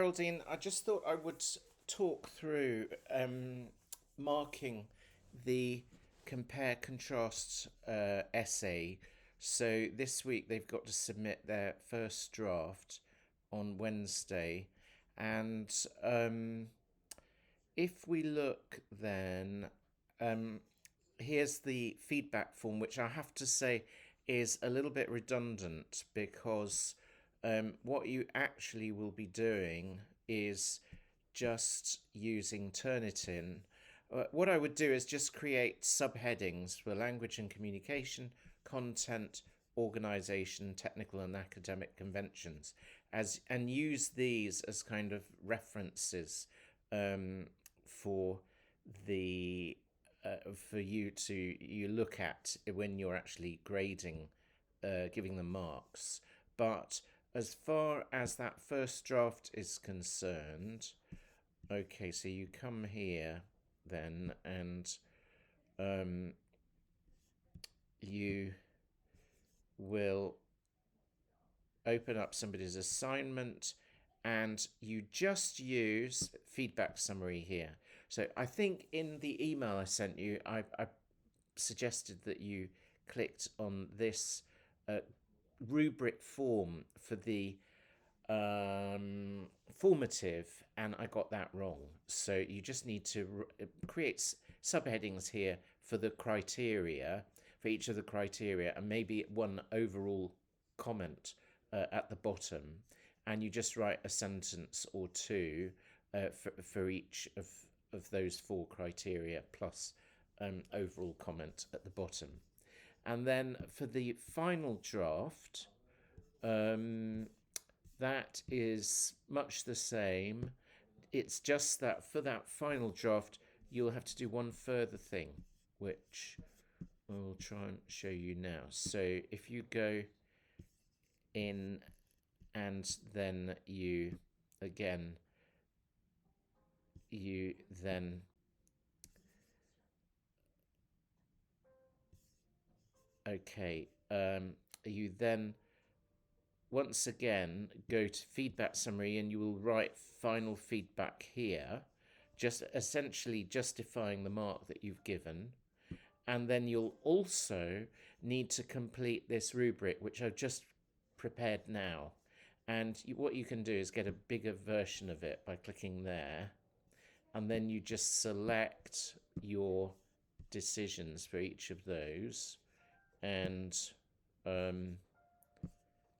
Geraldine, I just thought I would talk through marking the compare contrast essay. So this week they've got to submit their first draft on Wednesday, and if we look then, here's the feedback form, which I have to say is a little bit redundant because what you actually will be doing is just using Turnitin. What I would do is just create subheadings for language and communication, content, organization, technical and academic conventions, and use these as kind of references for the for you look at when you're actually grading, giving them marks. But as far as that first draft is concerned, okay, so you come here then, and you will open up somebody's assignment, and you just use feedback summary here. So I think in the email I sent you, I suggested that you clicked on this rubric form for the formative, and I got that wrong. So you just need to create subheadings here for the criteria, for each of the criteria, and maybe one overall comment at the bottom, and you just write a sentence or two for each of those four criteria plus overall comment at the bottom. And then for the final draft, that is much the same. It's just that for that final draft, you'll have to do one further thing, which I will try and show you now. So if you go in and then you then okay, you then once again go to feedback summary, and you will write final feedback here, just essentially justifying the mark that you've given. And then you'll also need to complete this rubric, which I've just prepared now. And what you can do is get a bigger version of it by clicking there, and then you just select your decisions for each of those, and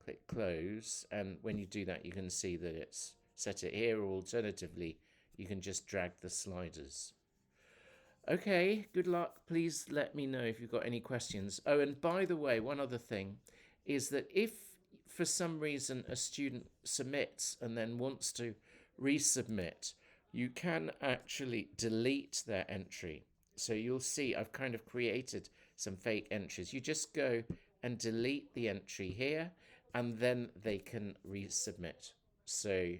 click close. And when you do that, you can see that it's set it here, or alternatively you can just drag the sliders. Okay, good luck. Please let me know if you've got any questions. Oh, and by the way, one other thing is that if for some reason a student submits and then wants to resubmit, you can actually delete their entry. So you'll see I've kind of created some fake entries. You just go and delete the entry here, and then they can resubmit. So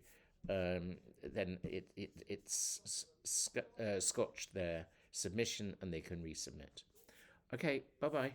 then it's scotched their submission, and they can resubmit. Okay, bye-bye.